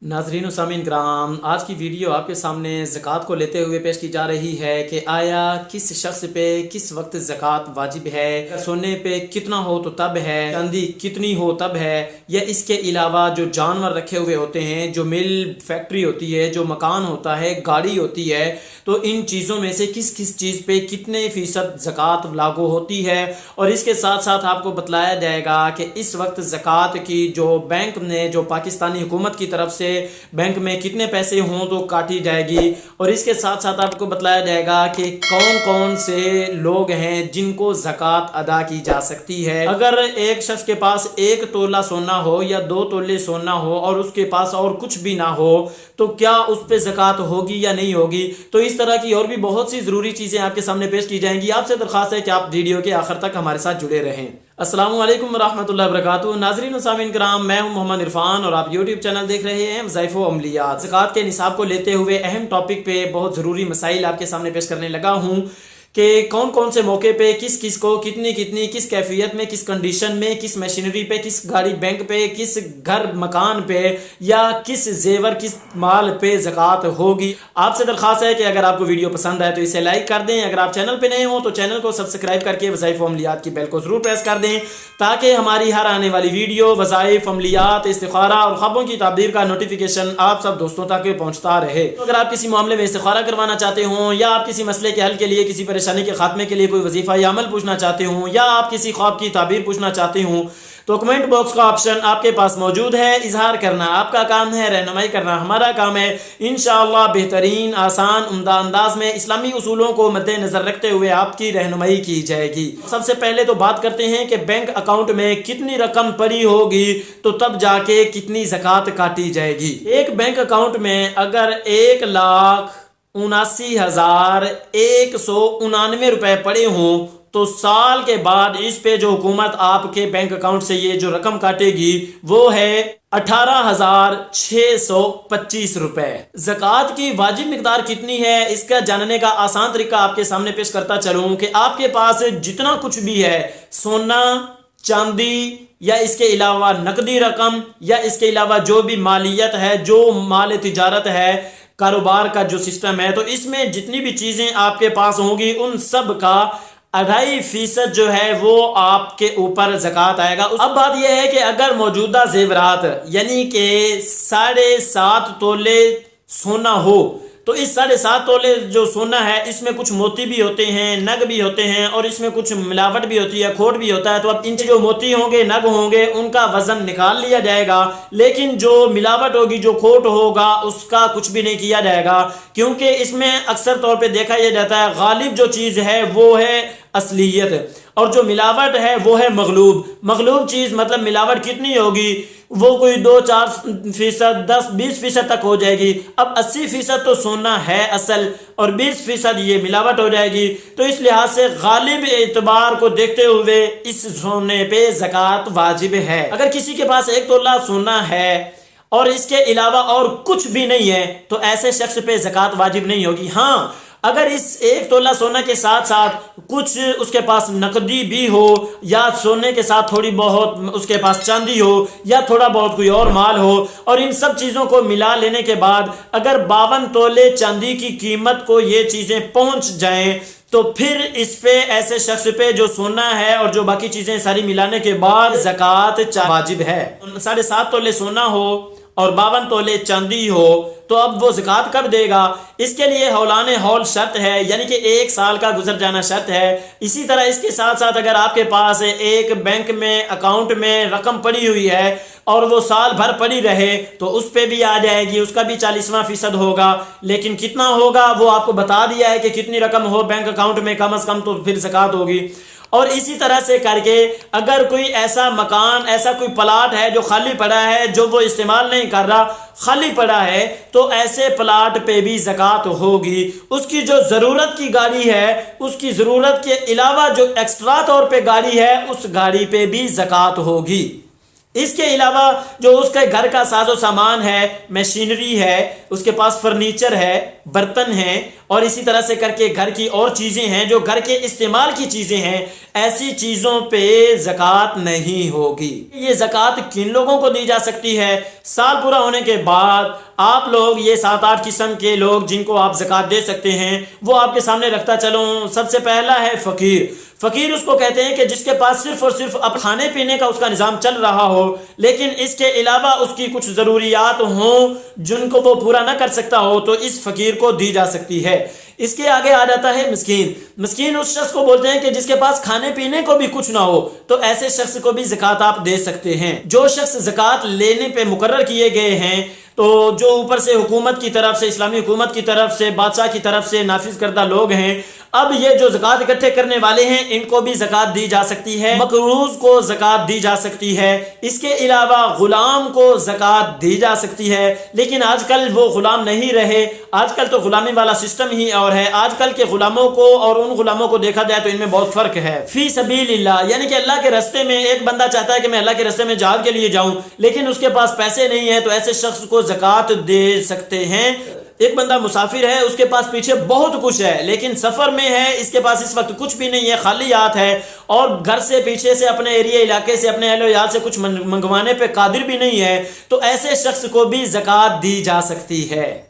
नाजरीन व सामीन कराम, आज की वीडियो आपके सामने ज़कात को लेते हुए पेश की जा रही है कि आया किस शख्स पे किस वक्त ज़कात वाजिब है, सोने पे कितना हो तो तब है, चांदी कितनी हो तब है, या इसके अलावा जो जानवर रखे हुए होते हैं, जो मिल फैक्ट्री होती है, जो मकान होता है, गाड़ी होती है, तो इन चीज़ों में से किस किस चीज़ पे कितने फ़ीसद ज़कात लागू होती है। और इसके साथ साथ आपको बतलाया जाएगा कि इस वक्त ज़कात की जो बैंक ने जो पाकिस्तानी हुकूमत की तरफ से बैंक में कितने पैसे हों तो काटी जाएगी। और इसके साथ साथ आपको बतलाया जाएगा कि कौन कौन से लोग हैं जिनको ज़कात अदा की जा सकती है। अगर एक शख्स के पास 1 तोला सोना हो या 2 तोले सोना हो और उसके पास और कुछ भी ना हो तो क्या उस पे ज़कात होगी या नहीं होगी। तो इस तरह की और भी बहुत सी ज़रूरी चीज़ें आपके सामने पेश की जाएंगी। आपसे दरख्वास्त है कि आप वीडियो के आखिर तक हमारे साथ जुड़े रहें। अस्सलामु अलैकुम रहमतुल्लाहि व बरकातुहू। नाज़रीन व सामीन कराम, मैं हूं मोहम्मद इरफान और आप यूट्यूब चैनल देख रहे हैं वज़ाइफ़ व अमलियात। ज़कात के निसाब को लेते हुए अहम टॉपिक पे बहुत ज़रूरी मसाइल आपके सामने पेश करने लगा हूं कि कौन कौन से मौके पे किस किस को कितनी कितनी, किस कैफियत में, किस कंडीशन में, किस मशीनरी पे, किस गाड़ी बैंक पे, किस घर मकान पे या किस जेवर किस माल पे ज़कात होगी। आपसे दरख्वास्त है कि अगर आपको वीडियो पसंद आए तो इसे लाइक कर दें। अगर आप चैनल पे नए हो तो चैनल को सब्सक्राइब करके वज़ाइफ़ अमलियात की बेल को ज़रूर प्रेस कर दें ताकि हमारी हर आने वाली वीडियो वज़ाइफ़ अमलियात इस्तिखारा और ख़बरों की ताबदीर का नोटिफिकेशन आप सब दोस्तों तक पहुँचता रहे। तो अगर आप किसी मामले में इस्तिखारा करवाना चाहते हो या आप किसी मसले के हल के लिए, किसी परेशानी के खात्मे के लिए कोई वजीफा या अमल पूछना चाहते हो या आप किसी ख्वाब की ताबीर पूछना चाहते हो तो कमेंट बॉक्स का ऑप्शन आपके पास मौजूद है। इजहार करना आपका काम है, रहनुमाई करना हमारा काम है। इंशाअल्लाह बेहतरीन, आसान, उम्दा अंदाज में इस्लामी उसूलों को मद्देनजर रखते हुए आपकी रहनुमाई की जाएगी। सबसे पहले तो बात करते हैं कि बैंक अकाउंट में कितनी रकम पड़ी होगी तो तब जाके कितनी ज़कात काटी जाएगी। एक बैंक अकाउंट में अगर 1,79,199 रुपए पड़े हों तो साल के बाद इस पे जो हुकूमत आपके बैंक अकाउंट से ये जो रकम काटेगी वो है 18,625 रुपए। ज़कात की वाजिब मिकदार कितनी है इसका जानने का आसान तरीका आपके सामने पेश करता चलूं कि आपके पास जितना कुछ भी है, सोना, चांदी या इसके अलावा नकदी रकम या इसके अलावा जो भी मालियत है, जो माल तिजारत है, कारोबार का जो सिस्टम है, तो इसमें जितनी भी चीजें आपके पास होंगी उन सब का 2.5% जो है वो आपके ऊपर ज़कात आएगा। अब बात यह है कि अगर मौजूदा जेवरात यानी कि 7.5 तोले सोना हो तो इस 7.5 तोले जो सोना है इसमें कुछ मोती भी होते हैं, नग भी होते हैं और इसमें कुछ मिलावट भी होती है, खोट भी होता है। तो अब इन जो मोती होंगे, नग होंगे, उनका वजन निकाल लिया जाएगा, लेकिन जो मिलावट होगी, जो खोट होगा, उसका कुछ भी नहीं किया जाएगा क्योंकि इसमें अक्सर तौर पे देखा यह जाता है गालिब जो चीज़ है वो है असलियत और जो मिलावट है वो है मगलूब। मगलूब चीज़ मतलब मिलावट कितनी होगी, वो कोई 2-4%, 10-20% तक हो जाएगी। अब 80% तो सोना है असल और 20% ये मिलावट हो जाएगी। तो इस लिहाज से गालिब एतबार को देखते हुए इस सोने पे ज़कात वाजिब है। अगर किसी के पास 1 तोला सोना है और इसके अलावा और कुछ भी नहीं है तो ऐसे शख्स पे ज़कात वाजिब नहीं होगी। हाँ, अगर इस 1 तोला सोना के साथ साथ कुछ उसके पास नकदी भी हो या सोने के साथ थोड़ी बहुत उसके पास चांदी हो या थोड़ा बहुत कोई और माल हो और इन सब चीज़ों को मिला लेने के बाद अगर 52 तोले चांदी की कीमत को ये चीज़ें पहुंच जाएं तो फिर इस पे ऐसे शख्स पे जो सोना है और जो बाकी चीज़ें सारी मिलाने के बाद ज़कात वाजिब है। 7.5 तोले सोना हो और 52 तोले चांदी हो तो अब वो ज़कात कब देगा, इसके लिए हौलाने हौल शर्त है, यानी कि 1 साल का गुजर जाना शर्त है। इसी तरह इसके साथ साथ अगर आपके पास एक बैंक में अकाउंट में रकम पड़ी हुई है और वो साल भर पड़ी रहे तो उस पे भी आ जाएगी, उसका भी 40% होगा। लेकिन कितना होगा वो आपको बता दिया है कि कितनी रकम हो बैंक अकाउंट में कम से कम तो फिर ज़कात होगी। और इसी तरह से करके अगर कोई ऐसा मकान, ऐसा कोई प्लाट है जो खाली पड़ा है, जो वो इस्तेमाल नहीं कर रहा, खाली पड़ा है, तो ऐसे प्लाट पे भी ज़कात होगी। उसकी जो ज़रूरत की गाड़ी है, उसकी ज़रूरत के अलावा जो एक्स्ट्रा तौर पे गाड़ी है, उस गाड़ी पे भी ज़कात होगी। इसके अलावा जो उसके घर का साजो सामान है, मशीनरी है, उसके पास फर्नीचर है, बर्तन है اور اسی طرح سے کر کے گھر کی اور چیزیں ہیں جو گھر کے استعمال کی چیزیں ہیں، ایسی چیزوں پہ زکوٰۃ نہیں ہوگی۔ یہ زکوٰۃ کن لوگوں کو دی جا سکتی ہے؟ سال پورا ہونے کے بعد آپ لوگ یہ 7-8 قسم کے لوگ جن کو آپ زکوٰۃ دے سکتے ہیں وہ آپ کے سامنے رکھتا چلوں۔ سب سے پہلا ہے فقیر۔ فقیر اس کو کہتے ہیں کہ جس کے پاس صرف اور صرف اب کھانے پینے کا اس کا نظام چل رہا ہو، لیکن اس کے علاوہ اس کی کچھ ضروریات ہوں جن کو وہ پورا نہ کر سکتا ہو، تو اس فقیر کو دی جا سکتی ہے۔ اس کے آگے آ جاتا ہے مسکین۔ مسکین اس شخص کو بولتے ہیں کہ جس کے پاس کھانے پینے کو بھی کچھ نہ ہو، تو ایسے شخص کو بھی زکوٰۃ آپ دے سکتے ہیں۔ جو شخص زکوٰۃ لینے پہ مقرر کیے گئے ہیں، تو جو اوپر سے حکومت کی طرف سے، اسلامی حکومت کی طرف سے، بادشاہ کی طرف سے نافذ کردہ لوگ ہیں، اب یہ جو زکوٰۃ اکٹھے کرنے والے ہیں ان کو بھی زکوٰۃ دی جا سکتی ہے، مقروض کو زکوٰۃ دی جا سکتی ہے، اس کے علاوہ غلام کو زکوٰۃ دی جا سکتی ہے۔ لیکن آج کل وہ غلام نہیں رہے، آج کل تو غلامی والا سسٹم ہی اور ہے۔ آج کل کے غلاموں کو اور ان غلاموں کو دیکھا جائے تو ان میں بہت فرق ہے۔ فی سبیل اللہ، یعنی کہ اللہ کے راستے میں ایک بندہ چاہتا ہے کہ میں اللہ کے راستے میں جہاد کے لیے جاؤں، لیکن اس کے پاس پیسے نہیں ہیں، تو ایسے شخص کو زکوٰۃ دے سکتے ہیں۔ ایک بندہ مسافر ہے، اس کے پاس پیچھے بہت کچھ ہے لیکن سفر میں ہے، اس کے پاس اس وقت کچھ بھی نہیں ہے، خالی ہاتھ ہے، اور گھر سے پیچھے سے اپنے ایریے علاقے سے، اپنے اہل و عیال سے کچھ منگوانے پہ قادر بھی نہیں ہے، تو ایسے شخص کو بھی زکوٰۃ دی جا سکتی ہے۔